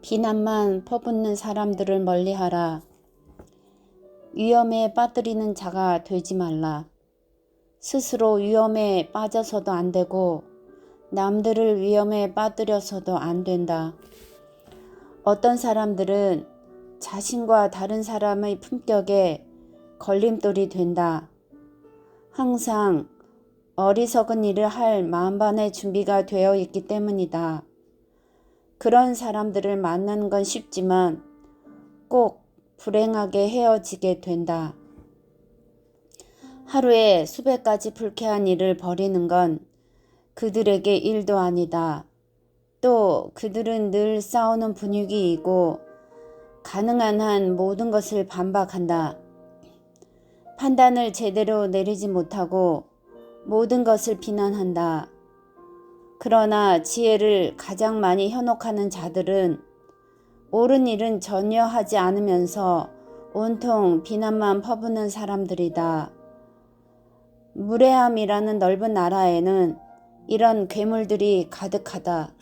비난만 퍼붓는 사람들을 멀리하라. 위험에 빠뜨리는 자가 되지 말라. 스스로 위험에 빠져서도 안 되고 남들을 위험에 빠뜨려서도 안 된다. 어떤 사람들은 자신과 다른 사람의 품격에 걸림돌이 된다. 항상 어리석은 일을 할 만반의 준비가 되어 있기 때문이다. 그런 사람들을 만나는 건 쉽지만 꼭 불행하게 헤어지게 된다. 하루에 수백 가지 불쾌한 일을 벌이는 건 그들에게 일도 아니다. 또 그들은 늘 싸우는 분위기이고 가능한 한 모든 것을 반박한다. 판단을 제대로 내리지 못하고 모든 것을 비난한다. 그러나 지혜를 가장 많이 현혹하는 자들은 옳은 일은 전혀 하지 않으면서 온통 비난만 퍼붓는 사람들이다. 무례함이라는 넓은 나라에는 이런 괴물들이 가득하다.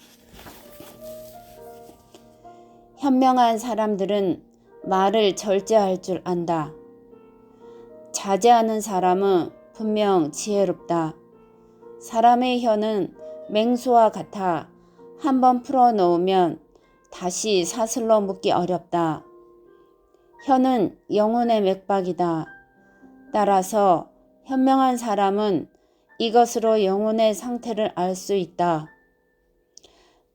현명한 사람들은 말을 절제할 줄 안다. 자제하는 사람은 분명 지혜롭다. 사람의 혀는 맹수와 같아 한번 풀어놓으면 다시 사슬로 묶기 어렵다. 혀는 영혼의 맥박이다. 따라서 현명한 사람은 이것으로 영혼의 상태를 알 수 있다.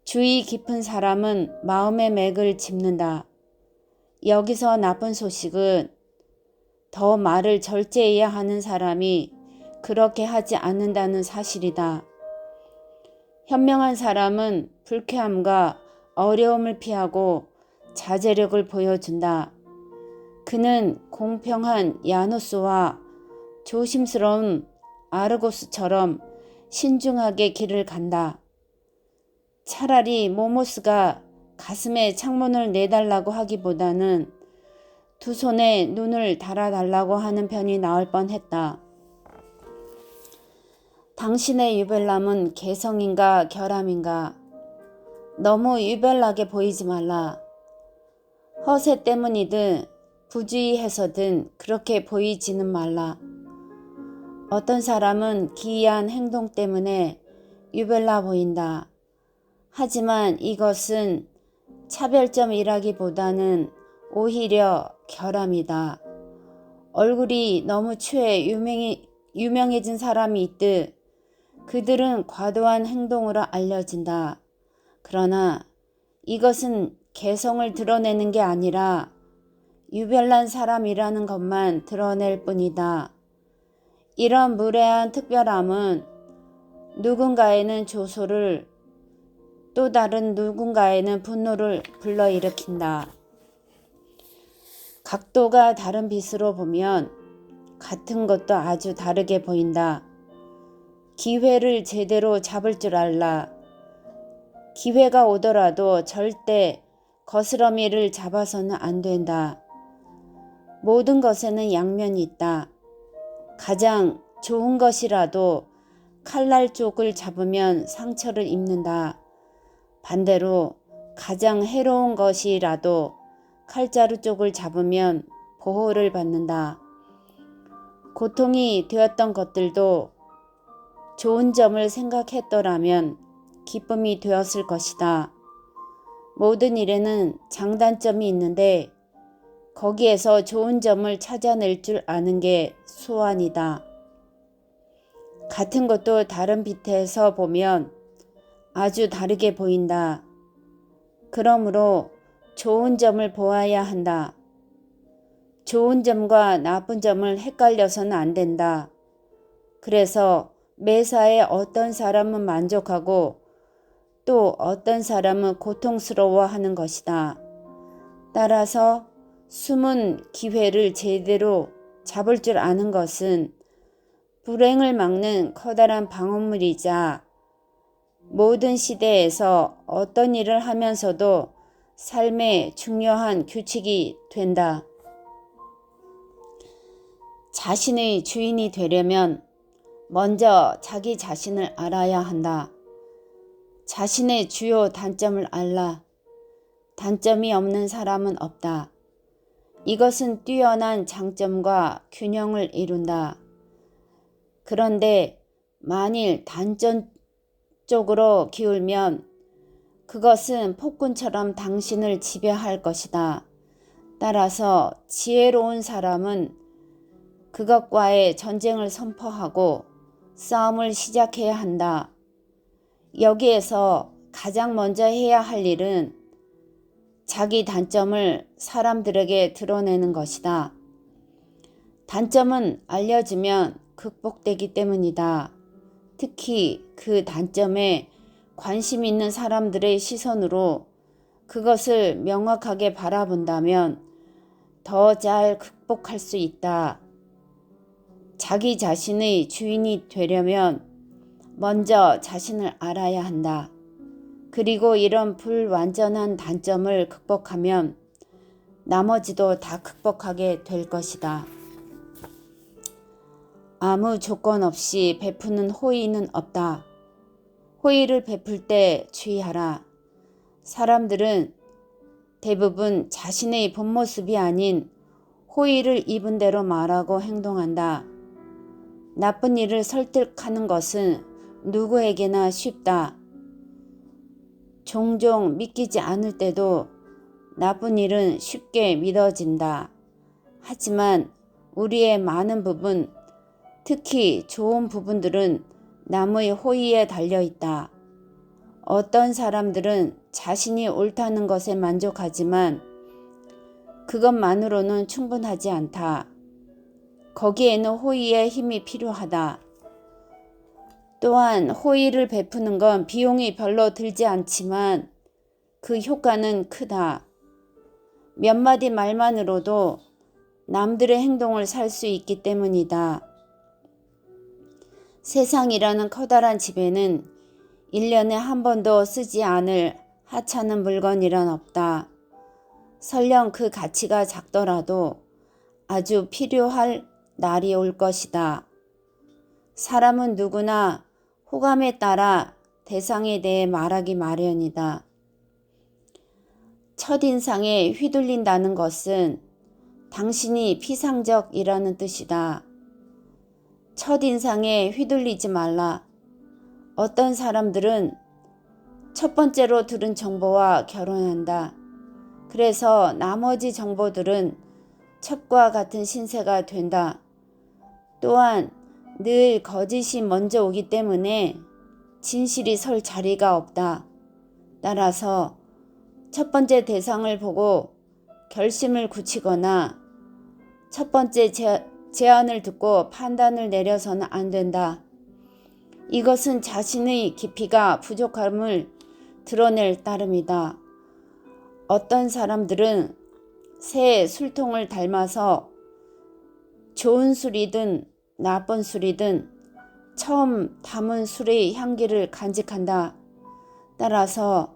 주의 깊은 사람은 마음의 맥을 짚는다. 여기서 나쁜 소식은 더 말을 절제해야 하는 사람이 그렇게 하지 않는다는 사실이다. 현명한 사람은 불쾌함과 어려움을 피하고 자제력을 보여준다. 그는 공평한 야누스와 조심스러운 아르고스처럼 신중하게 길을 간다. 차라리 모모스가 가슴에 창문을 내달라고 하기보다는 두 손에 눈을 달아달라고 하는 편이 나을 뻔했다. 당신의 유별남은 개성인가 결함인가? 너무 유별나게 보이지 말라. 허세 때문이든 부주의해서든 그렇게 보이지는 말라. 어떤 사람은 기이한 행동 때문에 유별나 보인다. 하지만 이것은 차별점이라기보다는 오히려 결함이다. 얼굴이 너무 취해 유명해진 사람이 있듯 그들은 과도한 행동으로 알려진다. 그러나 이것은 개성을 드러내는 게 아니라 유별난 사람이라는 것만 드러낼 뿐이다. 이런 무례한 특별함은 누군가에는 조소를 또 다른 누군가에는 분노를 불러일으킨다. 각도가 다른 빛으로 보면 같은 것도 아주 다르게 보인다. 기회를 제대로 잡을 줄 알라. 기회가 오더라도 절대 거스러미를 잡아서는 안 된다. 모든 것에는 양면이 있다. 가장 좋은 것이라도 칼날 쪽을 잡으면 상처를 입는다. 반대로 가장 해로운 것이라도 칼자루 쪽을 잡으면 보호를 받는다. 고통이 되었던 것들도 좋은 점을 생각했더라면 기쁨이 되었을 것이다. 모든 일에는 장단점이 있는데 거기에서 좋은 점을 찾아낼 줄 아는 게 수완이다. 같은 것도 다른 빛에서 보면 아주 다르게 보인다. 그러므로 좋은 점을 보아야 한다. 좋은 점과 나쁜 점을 헷갈려서는 안 된다. 그래서 매사에 어떤 사람은 만족하고 또 어떤 사람은 고통스러워하는 것이다. 따라서 숨은 기회를 제대로 잡을 줄 아는 것은 불행을 막는 커다란 방어물이자 모든 시대에서 어떤 일을 하면서도 삶의 중요한 규칙이 된다. 자신의 주인이 되려면 먼저 자기 자신을 알아야 한다. 자신의 주요 단점을 알라. 단점이 없는 사람은 없다. 이것은 뛰어난 장점과 균형을 이룬다. 그런데 만일 단점 쪽으로 기울면 그것은 폭군처럼 당신을 지배할 것이다. 따라서 지혜로운 사람은 그것과의 전쟁을 선포하고 싸움을 시작해야 한다. 여기에서 가장 먼저 해야 할 일은 자기 단점을 사람들에게 드러내는 것이다. 단점은 알려지면 극복되기 때문이다. 특히 그 단점에 관심 있는 사람들의 시선으로 그것을 명확하게 바라본다면 더 잘 극복할 수 있다. 자기 자신의 주인이 되려면 먼저 자신을 알아야 한다. 그리고 이런 불완전한 단점을 극복하면 나머지도 다 극복하게 될 것이다. 아무 조건 없이 베푸는 호의는 없다. 호의를 베풀 때 주의하라. 사람들은 대부분 자신의 본 모습이 아닌 호의를 입은 대로 말하고 행동한다. 나쁜 일을 설득하는 것은 누구에게나 쉽다. 종종 믿기지 않을 때도 나쁜 일은 쉽게 믿어진다. 하지만 우리의 많은 부분, 특히 좋은 부분들은 남의 호의에 달려있다. 어떤 사람들은 자신이 옳다는 것에 만족하지만 그것만으로는 충분하지 않다. 거기에는 호의의 힘이 필요하다. 또한 호의를 베푸는 건 비용이 별로 들지 않지만 그 효과는 크다. 몇 마디 말만으로도 남들의 행동을 살 수 있기 때문이다. 세상이라는 커다란 집에는 1년에 한 번도 쓰지 않을 하찮은 물건이란 없다. 설령 그 가치가 작더라도 아주 필요할 날이 올 것이다. 사람은 누구나 호감에 따라 대상에 대해 말하기 마련이다. 첫인상에 휘둘린다는 것은 당신이 피상적이라는 뜻이다. 첫인상에 휘둘리지 말라. 어떤 사람들은 첫 번째로 들은 정보와 결혼한다. 그래서 나머지 정보들은 첫과 같은 신세가 된다. 또한 늘 거짓이 먼저 오기 때문에 진실이 설 자리가 없다. 따라서 첫 번째 대상을 보고 결심을 굳히거나 첫 번째 제안을 듣고 판단을 내려서는 안 된다. 이것은 자신의 깊이가 부족함을 드러낼 따름이다. 어떤 사람들은 새 술통을 닮아서 좋은 술이든 나쁜 술이든 처음 담은 술의 향기를 간직한다. 따라서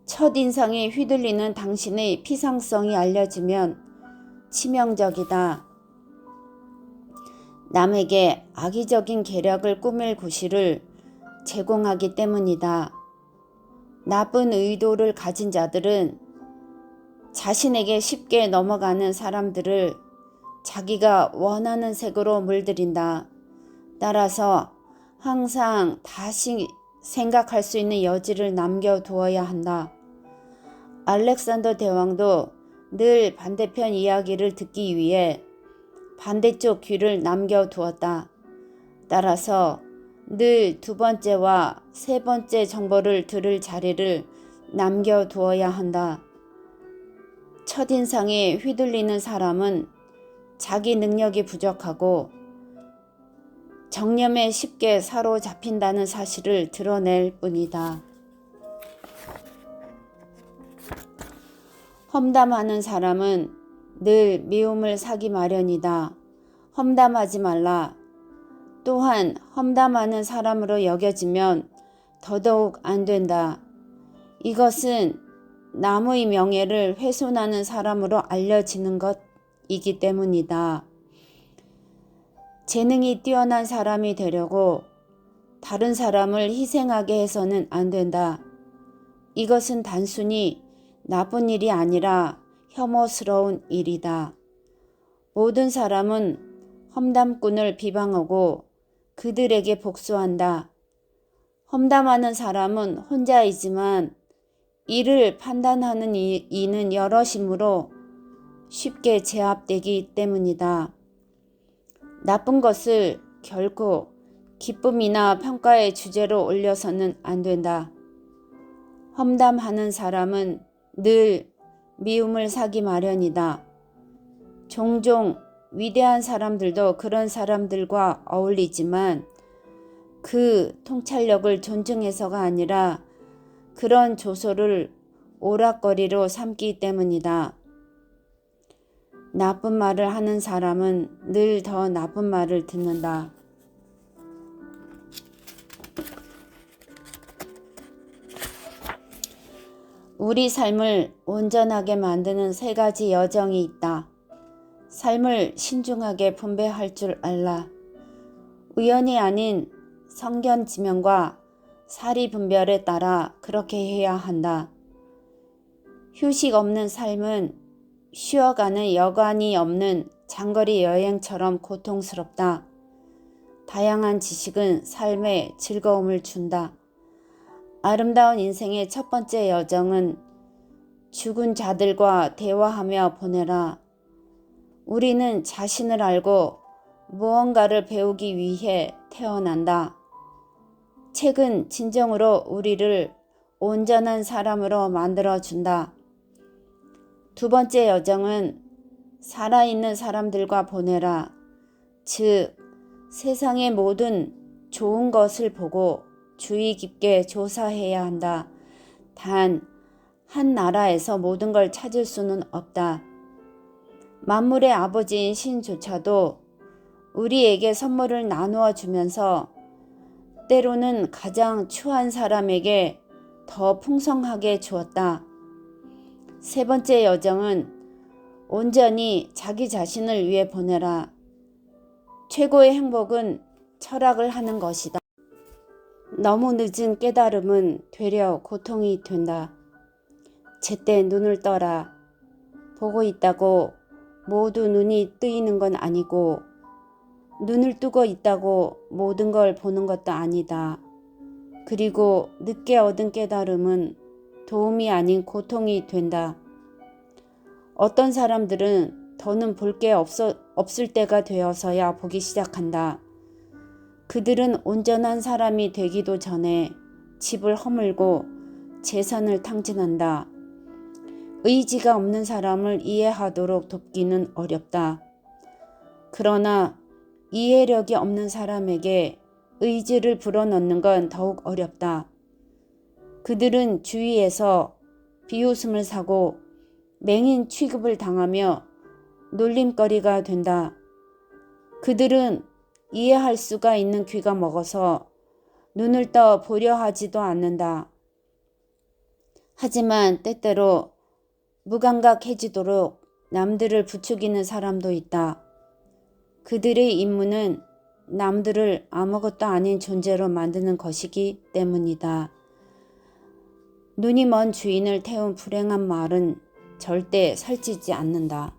첫인상에 휘둘리는 당신의 피상성이 알려지면 치명적이다. 남에게 악의적인 계략을 꾸밀 구실을 제공하기 때문이다. 나쁜 의도를 가진 자들은 자신에게 쉽게 넘어가는 사람들을 자기가 원하는 색으로 물들인다. 따라서 항상 다시 생각할 수 있는 여지를 남겨두어야 한다. 알렉산더 대왕도 늘 반대편 이야기를 듣기 위해 반대쪽 귀를 남겨두었다. 따라서 늘 두 번째와 세 번째 정보를 들을 자리를 남겨두어야 한다. 첫인상에 휘둘리는 사람은 자기 능력이 부족하고 정념에 쉽게 사로잡힌다는 사실을 드러낼 뿐이다. 험담하는 사람은 늘 미움을 사기 마련이다. 험담하지 말라. 또한 험담하는 사람으로 여겨지면 더더욱 안 된다. 이것은 남의 명예를 훼손하는 사람으로 알려지는 것이기 때문이다. 재능이 뛰어난 사람이 되려고 다른 사람을 희생하게 해서는 안 된다. 이것은 단순히 나쁜 일이 아니라 혐오스러운 일이다. 모든 사람은 험담꾼을 비방하고 그들에게 복수한다. 험담하는 사람은 혼자이지만 이를 판단하는 이는 여럿이므로 쉽게 제압되기 때문이다. 나쁜 것을 결코 기쁨이나 평가의 주제로 올려서는 안 된다. 험담하는 사람은 늘 미움을 사기 마련이다. 종종 위대한 사람들도 그런 사람들과 어울리지만 그 통찰력을 존중해서가 아니라 그런 조소를 오락거리로 삼기 때문이다. 나쁜 말을 하는 사람은 늘 더 나쁜 말을 듣는다. 우리 삶을 온전하게 만드는 3가지 여정이 있다. 삶을 신중하게 분배할 줄 알라. 우연이 아닌 성견 지명과 사리 분별에 따라 그렇게 해야 한다. 휴식 없는 삶은 쉬어가는 여관이 없는 장거리 여행처럼 고통스럽다. 다양한 지식은 삶에 즐거움을 준다. 아름다운 인생의 첫 번째 여정은 죽은 자들과 대화하며 보내라. 우리는 자신을 알고 무언가를 배우기 위해 태어난다. 책은 진정으로 우리를 온전한 사람으로 만들어준다. 두 번째 여정은 살아있는 사람들과 보내라. 즉, 세상의 모든 좋은 것을 보고 주의 깊게 조사해야 한다. 단, 한 나라에서 모든 걸 찾을 수는 없다. 만물의 아버지인 신조차도 우리에게 선물을 나누어 주면서 때로는 가장 추한 사람에게 더 풍성하게 주었다. 세 번째 여정은 온전히 자기 자신을 위해 보내라. 최고의 행복은 철학을 하는 것이다. 너무 늦은 깨달음은 되려 고통이 된다. 제때 눈을 떠라. 보고 있다고 모두 눈이 뜨이는 건 아니고 눈을 뜨고 있다고 모든 걸 보는 것도 아니다. 그리고 늦게 얻은 깨달음은 도움이 아닌 고통이 된다. 어떤 사람들은 더는 볼 게 없을 때가 되어서야 보기 시작한다. 그들은 온전한 사람이 되기도 전에 집을 허물고 재산을 탕진한다. 의지가 없는 사람을 이해하도록 돕기는 어렵다. 그러나 이해력이 없는 사람에게 의지를 불어넣는 건 더욱 어렵다. 그들은 주위에서 비웃음을 사고 맹인 취급을 당하며 놀림거리가 된다. 그들은 이해할 수가 있는 귀가 먹어서 눈을 떠 보려 하지도 않는다. 하지만 때때로 무감각해지도록 남들을 부추기는 사람도 있다. 그들의 임무는 남들을 아무것도 아닌 존재로 만드는 것이기 때문이다. 눈이 먼 주인을 태운 불행한 말은 절대 살찌지 않는다.